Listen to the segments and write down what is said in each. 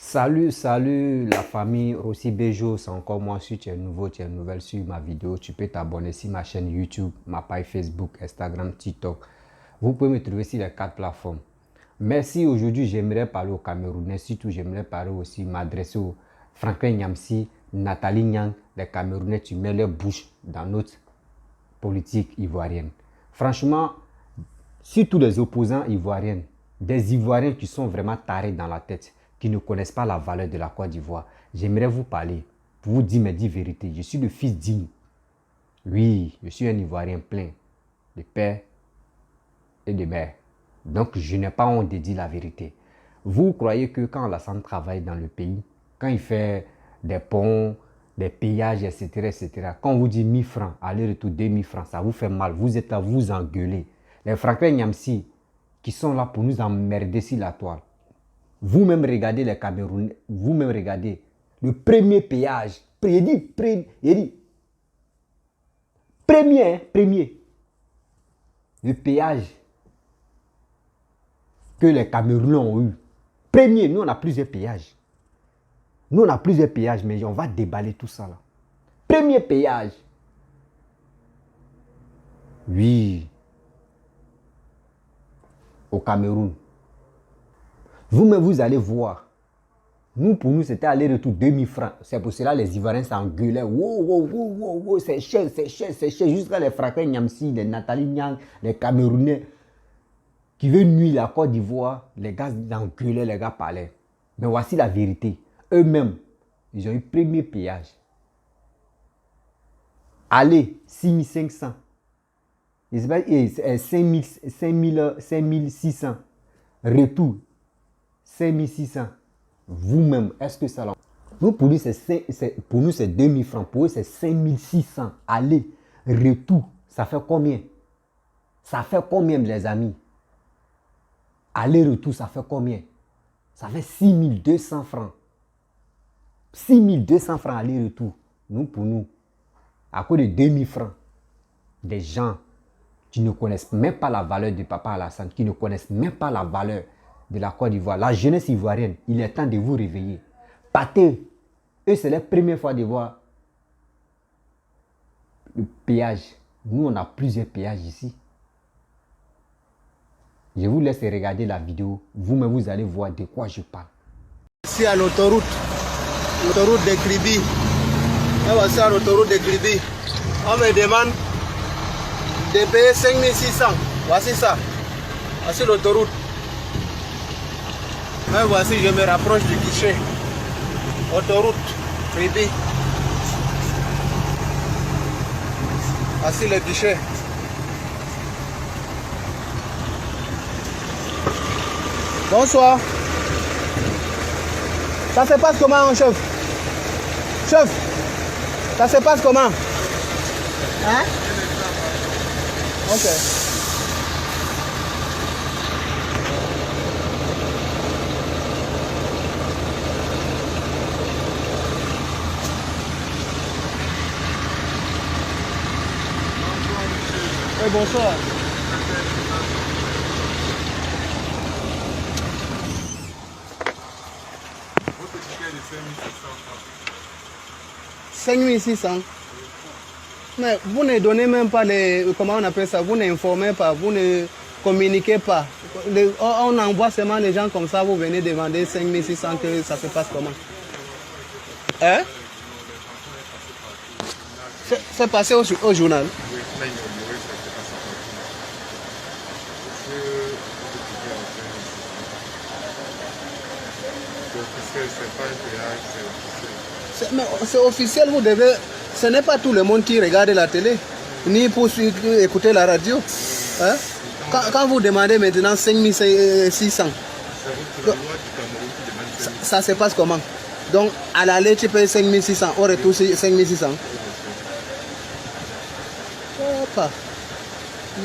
Salut la famille Rossi Bejo, c'est encore moi. Si tu es nouveau, tu es nouvelle sur ma vidéo, tu peux t'abonner sur ma chaîne YouTube, ma page Facebook, Instagram, TikTok. Vous pouvez me trouver sur les 4 plateformes. Merci, aujourd'hui j'aimerais parler aux Camerounais, surtout j'aimerais parler aussi, m'adresser aux Franklin Nyamsi, Nathalie Nyang, les Camerounais, tu mets leur bouche dans notre politique ivoirienne. Franchement, surtout les opposants ivoiriens, des Ivoiriens qui sont vraiment tarés dans la tête, qui ne connaissent pas la valeur de la Côte d'Ivoire. J'aimerais vous parler, pour vous dire mes 10 vérités. Je suis le fils digne. Oui, je suis un Ivoirien plein de père et de mère. Donc, je n'ai pas honte de dire la vérité. Vous croyez que quand Alassane travaille dans le pays, quand il fait des ponts, des péages, etc., quand on vous dit 1000 francs, aller-retour 2000 francs, ça vous fait mal. Vous êtes là, vous engueulez. Les Franklin Nyamsi qui sont là pour nous emmerder sur la toile. Vous-même regardez les Camerounais, vous-même regardez le premier péage. Il dit premier. Le péage que les Camerounais ont eu. Premier, nous on a plusieurs péages. Nous on a plusieurs péages, mais on va déballer tout ça là. Premier péage. Oui. Au Cameroun. Vous-même, vous allez voir. Nous, pour nous, c'était aller-retour 2000 francs. C'est pour cela que les Ivoiriens s'engueulaient. Wow, c'est cher. Jusqu'à les Franklin Nyamsi, les Nathalie Nyang, les Camerounais qui veulent nuire la Côte d'Ivoire. Les gars s'engueulaient, les gars parlaient. Mais voici la vérité. Eux-mêmes, ils ont eu premier péage. Aller, 6500. 5600. Retour, 5600. Vous-même, est-ce que ça... Nous, pour nous, c'est 2000 francs. Pour eux, c'est 5600. Aller, retour, ça fait combien? Ça fait combien, les amis? Aller-retour, ça fait combien? Ça fait 6200 francs. 6200 francs aller-retour. Nous, pour nous, à cause de 2000 francs, des gens qui ne connaissent même pas la valeur de Papa Alassane, qui ne connaissent même pas la valeur de la Côte d'Ivoire, la jeunesse ivoirienne, il est temps de vous réveiller. Partez, eux, c'est la première fois de voir le péage. Nous, on a plusieurs péages ici. Je vous laisse regarder la vidéo. Vous-même, vous allez voir de quoi je parle. Ici à l'autoroute de Kribi. Voici à l'autoroute de Kribi. On me demande de payer 5600. Voici ça. Voici l'autoroute. Voici, je me rapproche du guichet. Autoroute Kribi. Voici le guichet. Bonsoir. Ça se passe comment, chef? Chef, ça se passe comment? Hein? Ok. Oui, bonsoir. Votre ticket est de 5600 francs. 5600. Mais vous ne donnez même pas les... Comment on appelle ça? Vous n'informez pas, vous ne communiquez pas. On envoie seulement les gens comme ça, vous venez demander 5600, que ça se passe comment? Hein? C'est passé au journal. Oui, là, il m'a ignoré, ça s'est passé comme ça. Monsieur, votre ticket est de 5600. C'est officiel, c'est pas un péage, c'est officiel. Mais c'est officiel, vous devez... Ce n'est pas tout le monde qui regarde la télé, ni pour écouter la radio. Hein? Quand vous demandez maintenant 5600, C'est la loi du Cameroun qui demande 5600. ça se passe comment? Donc, à l'aller, tu payes 5600, au retour, 5600. Opa.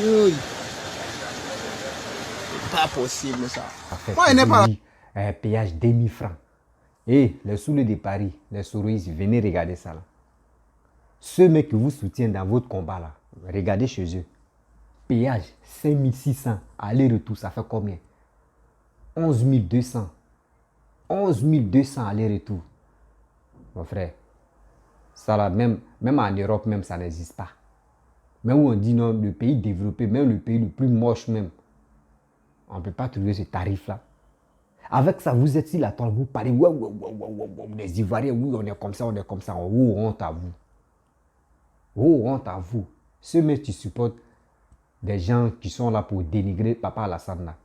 Oui. Pas possible, ça. Moi, il n'est pas... Péage 2000 francs. Et les soulés de Paris, les souris, venez regarder ça là. Ceux mecs qui vous soutiennent dans votre combat là, regardez chez eux. Péage 5600, aller-retour, ça fait combien? 11 200. 11 200 aller-retour. Mon frère, ça là, même en Europe, même ça n'existe pas. Même où on dit non, le pays développé, même le pays le plus moche même, on ne peut pas trouver ce tarif-là. Avec ça, vous êtes sur la toile, vous parlez, les Ivoiriens, oui, on est comme ça, on est comme ça. Oh, honte à vous. Oh, honte à vous. Ceux mêmes qui supportent des gens qui sont là pour dénigrer Papa Alassane là.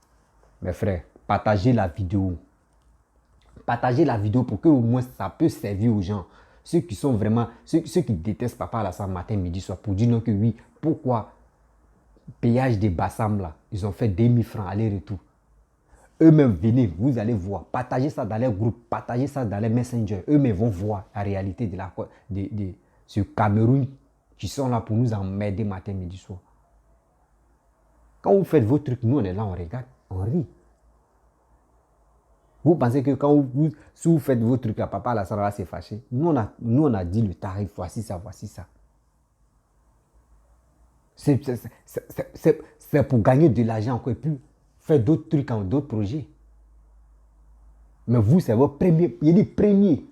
Mes frères, partagez la vidéo. Partagez la vidéo pour que au moins ça peut servir aux gens. Ceux qui sont vraiment, ceux qui détestent Papa Alassane matin, midi, soir, pour dire non que oui, pourquoi péage des Bassam là, ils ont fait 2000 francs aller-retour. Eux-mêmes, venez, vous allez voir. Partagez ça dans les groupes, partagez ça dans les messengers. Eux-mêmes vont voir la réalité de ce Cameroun qui sont là pour nous emmerder matin, midi, soir. Quand vous faites vos trucs, nous on est là, on regarde, on rit. Vous pensez que quand si vous faites vos trucs, à Papa Alassane va se fâcher. Nous on a dit le tarif, voici ça, voici ça. C'est pour gagner de l'argent encore plus. Faire d'autres trucs, d'autres projets. Mais vous, c'est votre premier. Il dit premier,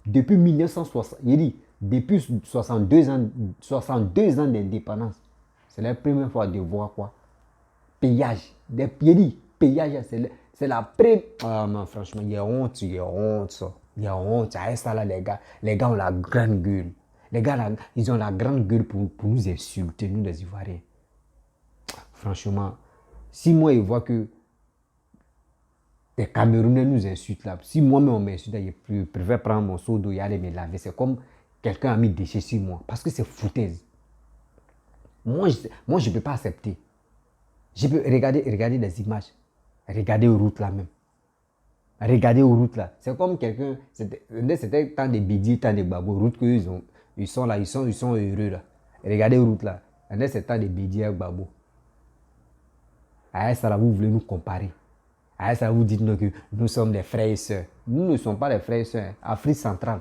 depuis 1960. Il dit depuis 62 ans d'indépendance. C'est la première fois de voir quoi? Payage. Il dit payage, c'est la première. Ah non, franchement, il y a honte, ça. Il y a honte. Ça là, les gars ont la grande gueule. Les gars, là, ils ont la grande gueule pour nous insulter, nous les Ivoiriens. Franchement. Si moi, je vois que les Camerounais nous insultent là, si moi-même on m'insulte, je préfère prendre mon seau d'eau et aller me laver. C'est comme quelqu'un a mis des déchets sur moi. Parce que c'est foutaise. Moi, je ne peux pas accepter. Je peux regarder les images. Regarder aux routes là même. Regarder aux routes là. C'est comme quelqu'un. C'était tant de bédiers, tant de babos. Routes ils sont là, ils sont heureux là. Regardez aux routes là. C'est tant de bédiers et babos. À ça, là, vous voulez nous comparer. À ça, vous dites que nous sommes des frères et sœurs. Nous ne sommes pas des frères et sœurs. Afrique centrale,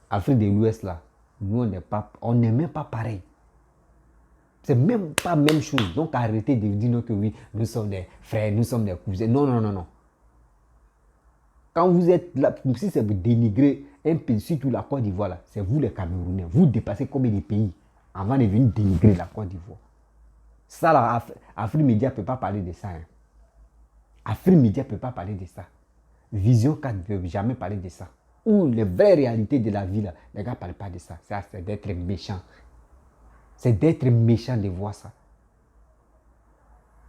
Afrique de l'Ouest, là, nous, on n'est même pas pareil. C'est même pas la même chose. Donc, arrêtez de dire que oui, nous sommes des frères, nous sommes des cousins. Non. Quand vous êtes là, si c'est pour dénigrer un pays, surtout la Côte d'Ivoire, là, c'est vous les Camerounais. Vous dépassez combien de pays avant de venir dénigrer la Côte d'Ivoire? Ça, là, Afrique Média ne peut pas parler de ça. Hein. Afrique Média ne peut pas parler de ça. Vision 4 ne peut jamais parler de ça. Ou les vraies réalités de la vie, là, les gars ne parlent pas de ça. Ça, c'est d'être méchant. C'est d'être méchant de voir ça.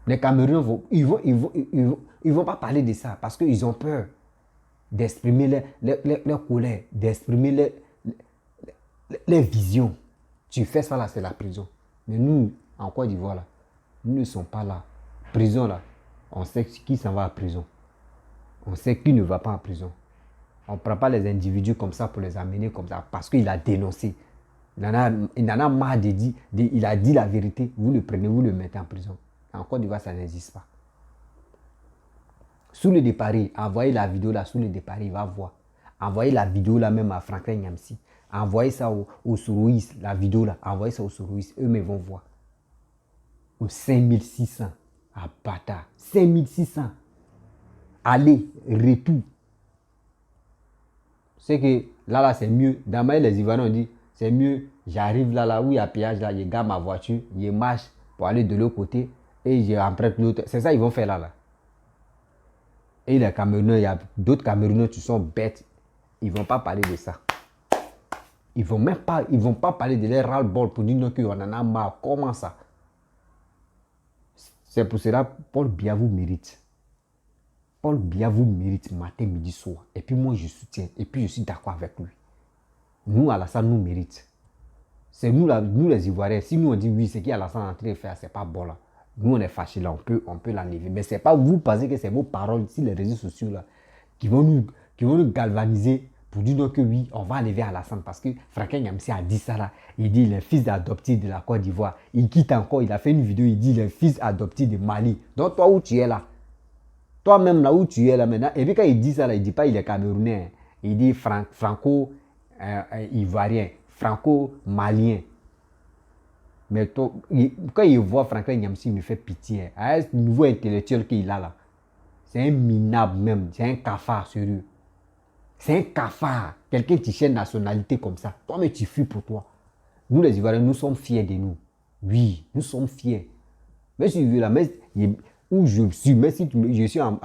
Les Camerounais, ils vont pas parler de ça parce qu'ils ont peur d'exprimer leur colère, d'exprimer les visions. Tu fais ça, là, c'est la prison. Mais nous, en Côte d'Ivoire, là, nous ne sommes pas là. Prison, là, on sait qui s'en va à prison. On sait qui ne va pas en prison. On ne prend pas les individus comme ça pour les amener comme ça parce qu'il a dénoncé. Il en a marre de dire, il a dit la vérité. Vous le prenez, vous le mettez en prison. En Côte d'Ivoire, ça n'existe pas. Sous le départ, envoyez la vidéo là, sous le départ, il va voir. Envoyez la vidéo là même à Franklin Nyamsi. Envoyez ça au Sourouis, la vidéo là. Envoyez ça au Sourouis, eux-mêmes vont voir. Au 5600 à Bata. 5600. Aller, retour. C'est que là, c'est mieux. Dans les Ivoiriens, on dit, c'est mieux. J'arrive là où il y a péage, là, je garde ma voiture, je marche pour aller de l'autre côté et je emprunte l'autre. C'est ça qu'ils vont faire là. Et les Camerounais, il y a d'autres Camerounais qui sont bêtes. Ils ne vont pas parler de ça. Ils ne vont pas parler de leur ras-le-bol pour dire qu'on en a marre. Comment ça? C'est pour cela que Paul Biya vous mérite. Paul Biya vous mérite matin, midi, soir. Et puis moi, je soutiens. Et puis je suis d'accord avec lui. Nous, Alassane nous mérite. C'est nous les Ivoiriens. Si nous on dit oui, c'est qui Alassane est en train de faire, c'est pas bon là. Nous, on est fâchés là, on peut l'enlever. Mais c'est pas vous pensez que c'est vos paroles sur les réseaux sociaux là qui vont nous galvaniser pour dire que oui, on va enlever Alassane. Parce que Franklin Nyamsi a dit ça là. Il dit le fils adoptif de la Côte d'Ivoire. Il quitte encore, il a fait une vidéo, il dit le fils adoptif de Mali. Donc toi où tu es là, toi-même là où tu es là maintenant, et puis quand il dit ça là, il dit pas il est camerounais. Il dit franco-ivoirien, franco-malien. Mais toi, quand il voit Franklin Nyamsi, il me fait pitié. À ce niveau intellectuel qu'il a là, C'est un minable même. C'est un cafard sérieux. C'est un cafard. Quelqu'un qui cherche nationalité comme ça. Toi, mais tu fuis pour toi. Nous, les Ivoiriens, nous sommes fiers de nous. Oui, nous sommes fiers. Mais si tu veux la messe, où je suis, mais si je suis en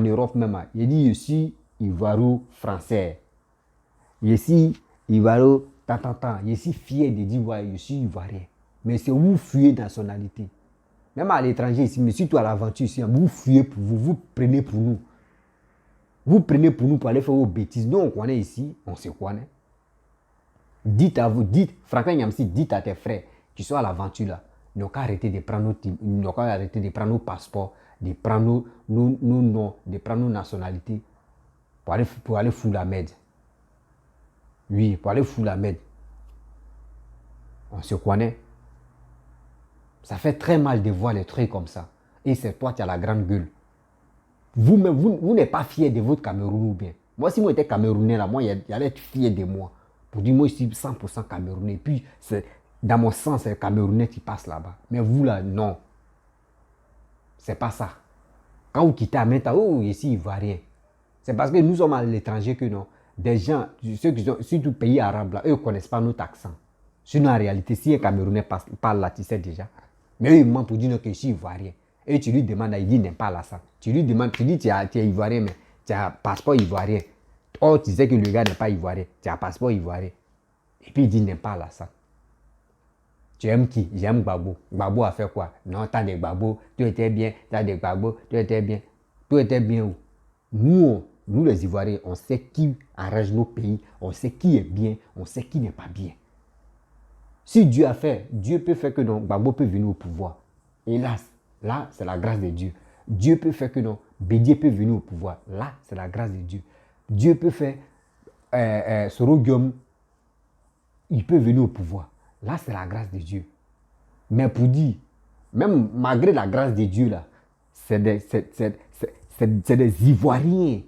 Europe même, il dit je suis Ivoiro-français. Je suis Ivoiro, je suis fier de dire ouais, je suis Ivoirien. Mais c'est où vous fuyez nationalité. Même à l'étranger ici, mais surtout à l'aventure ici, vous fuyez pour vous, vous prenez pour nous. Vous prenez pour nous pour aller faire vos bêtises. Nous, on connaît ici, on se connaît. Dites à vous, Franklin Nyamsi, dites à tes frères qui sont à l'aventure là, ils n'ont qu'à arrêter de prendre nos passeports, de prendre nos noms, de prendre nos nationalités pour aller foutre la merde. Oui, pour aller foutre la merde. On se connaît. Ça fait très mal de voir les trucs comme ça. Et c'est toi qui as la grande gueule. Vous-même, vous n'êtes pas fier de votre Cameroun ou bien. Moi, si moi j'étais Camerounais, là, moi, il allait être fier de moi. Pour dire, moi, je suis 100% Camerounais. Puis, dans mon sens, c'est le Camerounais qui passe là-bas. Mais vous, là, non. C'est pas ça. Quand vous quittez à Meta, oh, ici, Ivoirien. C'est parce que nous sommes à l'étranger que non. Des gens, ceux qui sont, surtout pays arabes, là, eux ne connaissent pas notre accent. Sinon, en réalité, si un Camerounais parle là, tu sais déjà. Mais eux, ils mentent pour dire que je suis Ivoirien. Et tu lui demandes, il dit, n'aime pas l'accent. Tu lui demandes, tu dis, tu es Ivoirien, mais tu as un passeport ivoirien. Oh, tu sais que le gars n'est pas Ivoirien. Tu as un passeport ivoirien. Et puis, il dit, n'aime pas l'accent. Tu aimes qui? J'aime Gbagbo. Gbagbo a fait quoi? Non, t'as des Gbagbo, tu étais bien, t'as des Gbagbo, tu étais bien. Tu étais bien où? Nous les Ivoiriens, on sait qui arrange nos pays, on sait qui est bien, on sait qui n'est pas bien. Si Dieu a fait, Dieu peut faire que non, Gbagbo peut venir au pouvoir. Hélas, là, c'est la grâce de Dieu. Dieu peut faire que non, Bédié peut venir au pouvoir. Là, c'est la grâce de Dieu. Dieu peut faire Soro Guillaume, il peut venir au pouvoir. Là, c'est la grâce de Dieu. Mais pour dire, même malgré la grâce de Dieu, là, c'est des Ivoiriens.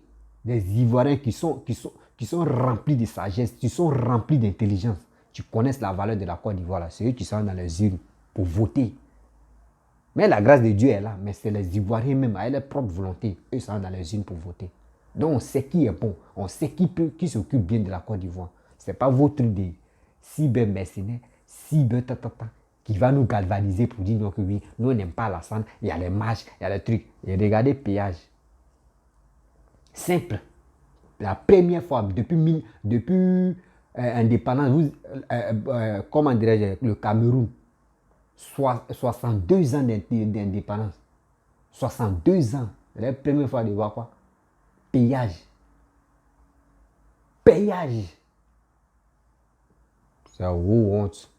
Des Ivoiriens qui sont remplis de sagesse, qui sont remplis d'intelligence. Qui connaissent la valeur de la Côte d'Ivoire. Là. C'est eux qui sont dans les urnes pour voter. Mais la grâce de Dieu est là. Mais c'est les Ivoiriens même, avec leur propre volonté. Eux sont dans les urnes pour voter. Donc on sait qui est bon. On sait qui s'occupe bien de la Côte d'Ivoire. Ce n'est pas votre des cyber-mercenaires, qui va nous galvaniser pour dire que oui, nous n'aimons pas la sang, il y a les marches, il y a les trucs. Et regardez le péage. Simple. La première fois, depuis indépendance, comment dirais-je, le Cameroun, 62 ans d'indépendance. 62 ans. La première fois de voir quoi? Péage. Péage. C'est honte.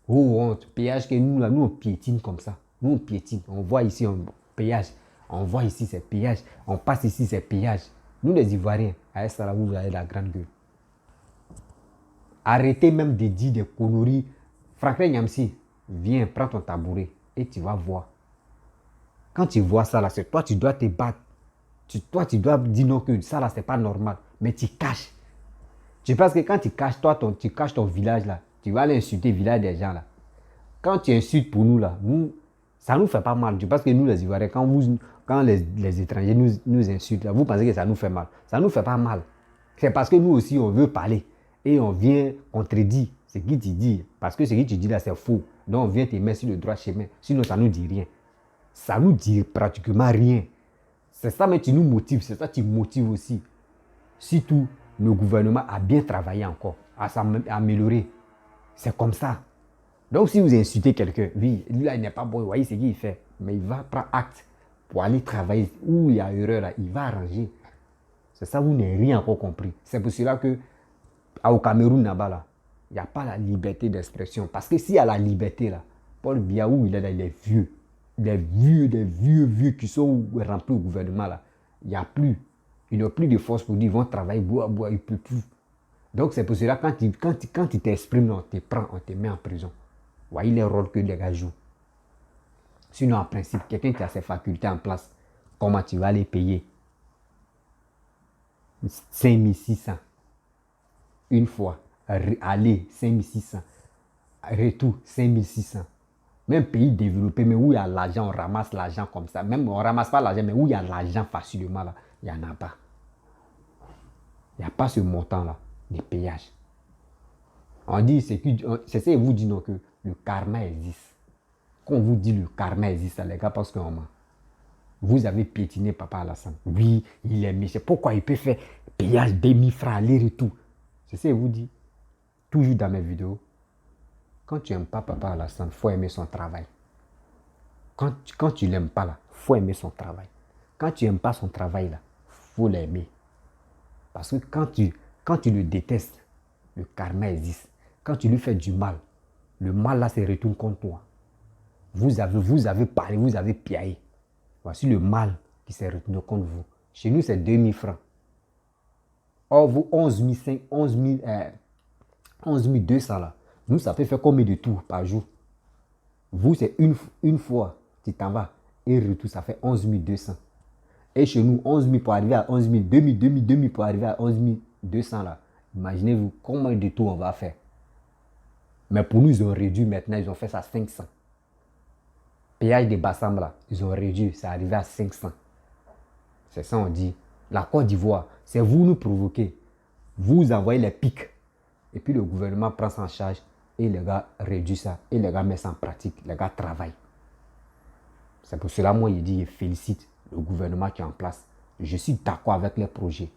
Honte. Péage que nous, là, nous, on piétine comme ça. Nous, on piétine. On voit ici un péage. On voit ici, c'est péage. On passe ici, c'est péage. Nous, les Ivoiriens, à ça, là, vous avez la grande gueule. Arrêtez même de dire des conneries. Franklin Nyamsi, viens, prends ton tabouret et tu vas voir. Quand tu vois ça, là, c'est toi, tu dois te battre. Toi, tu dois dire non, que ça, là, c'est pas normal. Mais tu caches. Tu penses que quand tu caches, tu caches ton village, là, tu vas aller insulter le village des gens, là. Quand tu insultes pour nous, là, ça ne nous fait pas mal. Tu penses que nous, les Ivoiriens, quand les étrangers nous insultent, là, vous pensez que ça nous fait mal. Ça ne nous fait pas mal. C'est parce que nous aussi, on veut parler. Et on vient contredire ce qui tu dis. Parce que ce que tu dis là, c'est faux. Donc, on vient te mettre sur le droit chemin. Sinon, ça ne nous dit rien. Ça ne nous dit pratiquement rien. C'est ça, mais tu nous motives. C'est ça, tu motives aussi. Surtout, le gouvernement a bien travaillé encore, à s'améliorer. C'est comme ça. Donc, si vous insultez quelqu'un, oui, lui là, il n'est pas bon, vous voyez ce qu'il fait. Mais il va prendre acte pour aller travailler. Où il y a erreur, là, il va arranger. C'est ça, vous n'avez rien encore compris. C'est pour cela que, au Cameroun, là-bas, là, il n'y a pas la liberté d'expression. Parce que s'il y a la liberté, là, Paul Biya, où il est là, il est vieux. Des vieux qui sont remplis au gouvernement, là. Il n'y a plus. Ils n'ont plus de force pour dire ils vont travailler, boire, ils ne peuvent plus. Donc c'est pour cela que quand tu t'exprimes, on te prend, on te met en prison. Voyez les rôles que les gars jouent. Sinon, en principe, quelqu'un qui a ses facultés en place, comment tu vas les payer? 5600. Une fois. Aller, 5600. Retour, 5600. Même pays développé, mais où il y a l'argent, on ramasse l'argent comme ça. Même on ne ramasse pas l'argent, mais où il y a l'argent facilement, là, il n'y en a pas. Il n'y a pas ce montant-là, des péages. On dit, c'est ça, vous dit non, que le karma existe. Quand on vous dit le karma existe, les gars, parce que vous avez piétiné Papa Alassane. Oui, il est méchant. Pourquoi il peut faire péage 2000 francs aller-retour? C'est ça, vous dit. Toujours dans mes vidéos. Quand tu n'aimes pas Papa Alassane, il faut aimer son travail. Quand tu ne l'aimes pas, là, il faut aimer son travail. Quand tu n'aimes pas son travail, là, il faut l'aimer. Parce que quand tu le détestes, le karma existe. Quand tu lui fais du mal, le mal là se retourne contre toi. Vous avez parlé, vous avez piaillé. Voici le mal qui s'est retourné contre vous. Chez nous, c'est 2000 francs. Or, vous, 11 200 là. Nous, ça peut faire combien de tours par jour? Vous, c'est une fois, tu t'en vas. Et retour, ça fait 11 200. Et chez nous, 11 000 pour arriver à 11 000, 2000 pour arriver à 11 200 là. Imaginez-vous combien de tours on va faire. Mais pour nous, ils ont réduit maintenant, ils ont fait ça à 500. Péage de Bassam là, ils ont réduit, c'est arrivé à 500. C'est ça, on dit. La Côte d'Ivoire, c'est vous nous provoquez. Vous envoyez les pics. Et puis le gouvernement prend ça en charge et les gars réduisent ça. Et les gars mettent ça en pratique. Les gars travaillent. C'est pour cela, moi, je dis, je félicite le gouvernement qui est en place. Je suis d'accord avec les projets.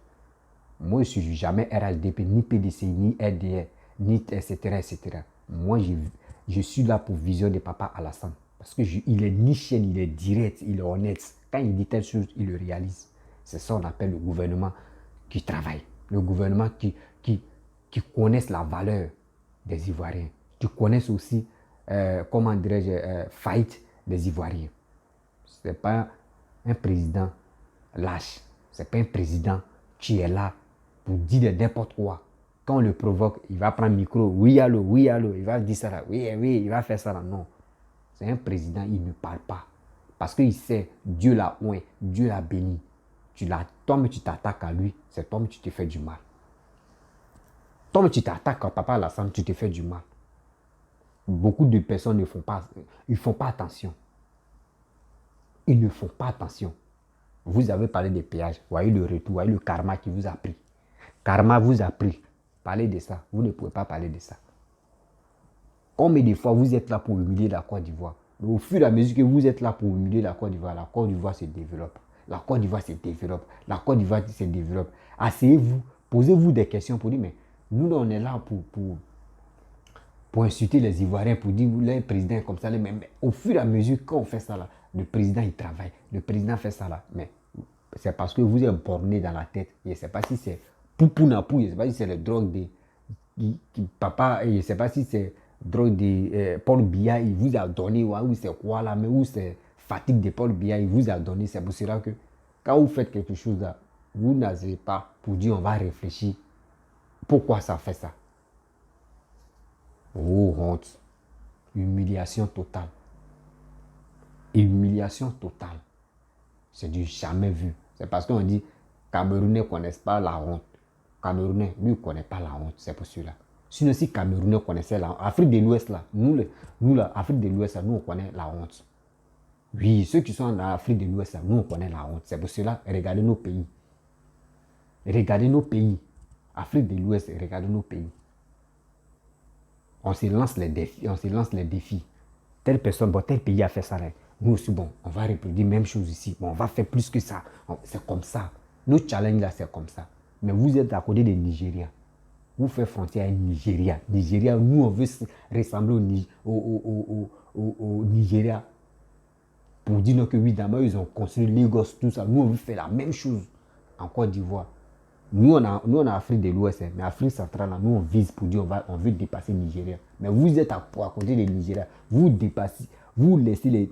Moi, je ne suis jamais RHDP, ni PDC, ni RDR, ni etc. etc. Moi, je suis là pour visionner Papa Alassane. Parce qu'il est nichel, il est direct, il est honnête. Quand il dit telle chose, il le réalise. C'est ça qu'on appelle le gouvernement qui travaille. Le gouvernement qui connaisse la valeur des Ivoiriens. Qui connaisse aussi, comment dirais-je, faillite des Ivoiriens. Ce n'est pas un président lâche. Ce n'est pas un président qui est là pour dire n'importe quoi. Quand on le provoque, il va prendre le micro. Oui, allô, il va dire ça là. Oui, il va faire ça là. Non. C'est un président, il ne parle pas. Parce qu'il sait, Dieu l'a oint, Dieu l'a béni. Toi-même, tu t'attaques à lui, c'est toi-même, tu te fais du mal. Toi-même, tu t'attaques à Papa Alassane, tu te fais du mal. Beaucoup de personnes ne font pas, ils font pas attention. Ils ne font pas attention. Vous avez parlé des péages, voyez le retour, voyez le karma qui vous a pris. Karma vous a pris. Parlez de ça, vous ne pouvez pas parler de ça. Combien de fois vous êtes là pour humilier la Côte d'Ivoire? Au fur et à mesure que vous êtes là pour humilier la Côte d'Ivoire se développe. La Côte d'Ivoire se développe. La Côte d'Ivoire se développe. Asseyez-vous, posez-vous des questions pour dire, mais nous, on est là pour insulter les Ivoiriens, pour dire, les présidents comme ça. Mais au fur et à mesure, quand on fait ça là, le président, il travaille. Le président fait ça là. Mais c'est parce que vous êtes borné dans la tête. Je ne sais pas si c'est poupounapou, je ne sais pas si c'est le drogue de papa, je ne sais pas si c'est drogue de Paul Biya, il vous a donné, ou c'est quoi là, mais où c'est fatigue de Paul Biya, il vous a donné. C'est pour cela que quand vous faites quelque chose là, vous n'avez pas pour dire on va réfléchir. Pourquoi ça fait ça? Oh, honte. Humiliation totale. Humiliation totale. C'est du jamais vu. C'est parce qu'on dit Camerounais ne connaissent pas la honte. Camerounais, lui, ne connaît pas la honte. C'est pour cela. Sinon, si Camerounais connaissait la honte, Afrique de l'Ouest, là, nous là, Afrique de l'Ouest, nous, on connaît la honte. Oui, ceux qui sont en Afrique de l'Ouest, nous, on connaît la honte. C'est pour cela, regardez nos pays. Regardez nos pays. Afrique de l'Ouest, regardez nos pays. On se lance les défis. Telle personne, bon, tel pays a fait ça. Là. Nous aussi, bon, on va reproduire même chose ici. Bon, on va faire plus que ça. C'est comme ça. Nos challenges là, c'est comme ça. Mais vous êtes à côté des Nigériens. Vous faites frontière à Nigeria. Nigeria, nous, on veut ressembler au Nigeria. Pour dire que oui, d'abord, ils ont construit Lagos, tout ça. Nous, on veut faire la même chose en Côte d'Ivoire. Nous, on a Afrique de l'Ouest, mais Afrique centrale, là, nous, on vise pour dire on veut dépasser Nigeria. Mais vous êtes à côté des Nigériens. Vous dépassez, vous laissez les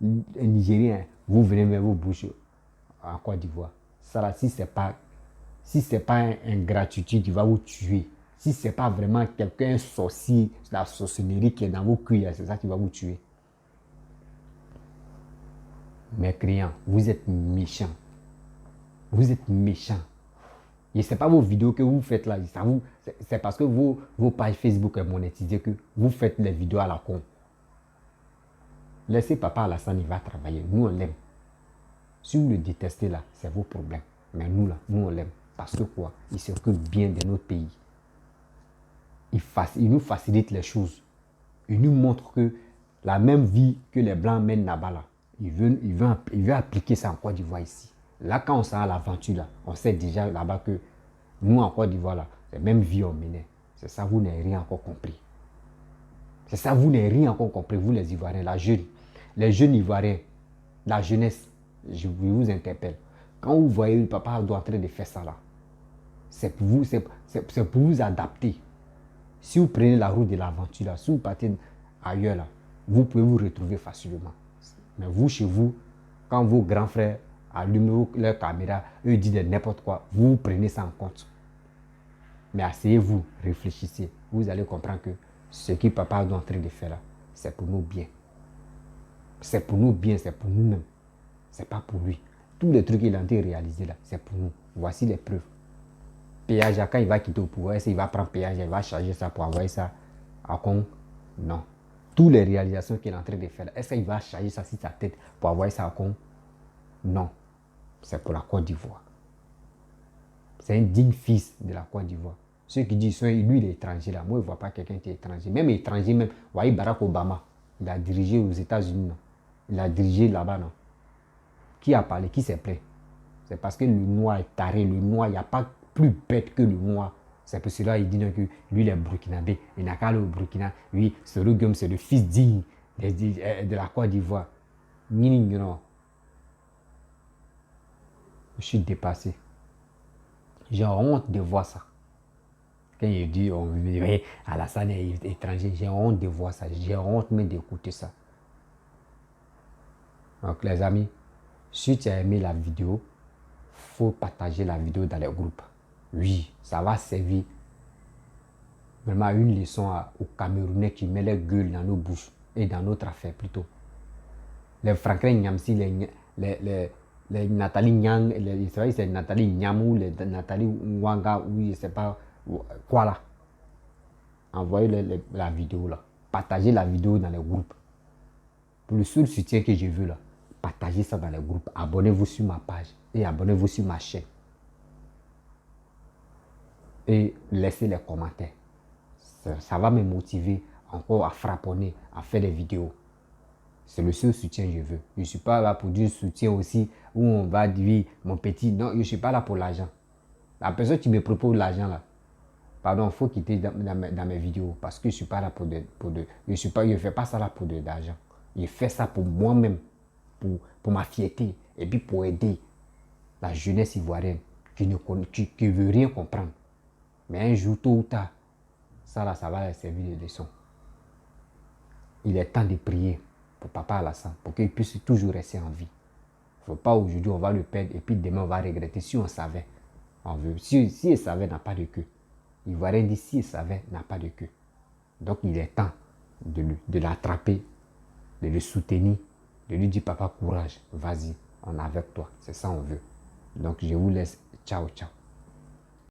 Nigériens, vous venez même vous boucher en Côte d'Ivoire. Ça là, si c'est pas un gratitude qui va vous tuer, si c'est pas vraiment quelqu'un, un sorcier, la sorcellerie qui est dans vos cuillères, c'est ça qui va vous tuer. Mes clients, vous êtes méchants. Vous êtes méchants. Et ce n'est pas vos vidéos que vous faites là. C'est parce que vos pages Facebook est monétisée que vous faites les vidéos à la con. Laissez papa Alassane, il va travailler. Nous, on l'aime. Si vous le détestez là, c'est vos problèmes. Mais nous là, nous on l'aime. Parce que quoi? Il s'occupe bien de notre pays. Il nous facilite les choses. Il nous montre que la même vie que les Blancs mènent là-bas, là, il veut appliquer ça en Côte d'Ivoire ici. Là, quand on sent l'aventure, là, on sait déjà là-bas que nous, en Côte d'Ivoire, là, la même vie on menait. C'est ça, vous n'avez rien encore compris. C'est ça, vous n'avez rien encore compris, vous les Ivoiriens, les jeunes Ivoiriens, la jeunesse, je vous interpelle. Quand vous voyez le papa en train de faire ça là, c'est pour vous adapter. Si vous prenez la route de l'aventure là, si vous partez ailleurs là, vous pouvez vous retrouver facilement. Mais vous, chez vous, quand vos grands frères allument leur caméra, eux disent n'importe quoi, vous prenez ça en compte. Mais asseyez-vous, réfléchissez. Vous allez comprendre que ce que papa est en train de faire là, c'est pour nous bien. C'est pour nous bien, c'est pour nous-mêmes. C'est pas pour lui. Tous les trucs qu'il a en train de réaliser là, c'est pour nous. Voici les preuves. Péage, quand il va quitter au pouvoir, il va prendre péage, il va charger ça pour envoyer ça à Congo? Non. Toutes les réalisations qu'il est en train de faire, est-ce qu'il va charger ça sur sa tête pour envoyer ça à Congo? Non. C'est pour la Côte d'Ivoire. C'est un digne fils de la Côte d'Ivoire. Ceux qui disent, lui, il est étranger là. Moi, je ne vois pas quelqu'un qui est étranger. Même étranger, même. Vous voyez, Barack Obama, il a dirigé aux États-Unis. Il a dirigé là-bas, non. Qui a parlé? Qui s'est plaint? C'est parce que le noir est taré. Le noir, il n'y a pas plus bête que le noir. C'est pour cela qu'il dit que lui, il est burkinabé. Il n'a qu'à aller au Burkina. Oui, c'est le fils digne de la Côte d'Ivoire. Non. Je suis dépassé. J'ai honte de voir ça. Quand il dit, Alassane est étranger, j'ai honte de voir ça. J'ai honte même d'écouter ça. Donc les amis, si tu as aimé la vidéo, il faut partager la vidéo dans les groupes. Oui, ça va servir vraiment une leçon aux Camerounais qui mettent les gueules dans nos bouches et dans notre affaire plutôt. Les Franklin Nyamsi, les Nathalie Nyang, c'est Nathalie Nyamou, les Nathalie Nwanga, ou je ne sais pas quoi là. Envoyez la vidéo là. Partagez la vidéo dans les groupes. Pour le seul soutien que je veux là, partagez ça dans les groupes. Abonnez-vous sur ma page et abonnez-vous sur ma chaîne. Et laissez les commentaires. Ça va me motiver encore à frapponner, à faire des vidéos. C'est le seul soutien que je veux. Je ne suis pas là pour du soutien aussi où on va dire mon petit. Non, je ne suis pas là pour l'argent. La personne qui me propose l'argent là, pardon, il faut quitter dans mes vidéos parce que je ne suis pas là je ne fais pas ça là pour de l'argent. Je fais ça pour moi-même, pour ma fierté et puis pour aider la jeunesse ivoirienne qui ne veut rien comprendre. Mais un jour, tôt ou tard, ça là, ça va leur servir de leçon. Il est temps de prier pour papa Alassane, pour qu'il puisse toujours rester en vie. Il ne faut pas aujourd'hui, on va le perdre et puis demain, on va regretter. Si on savait, on veut. Si il savait, n'a pas de queue. Ivoirien dit, si il savait, n'a pas de queue. Donc, il est temps de l'attraper, de le soutenir, de lui dire, papa, courage, vas-y, on est avec toi. C'est ça on veut. Donc, je vous laisse. Ciao, ciao.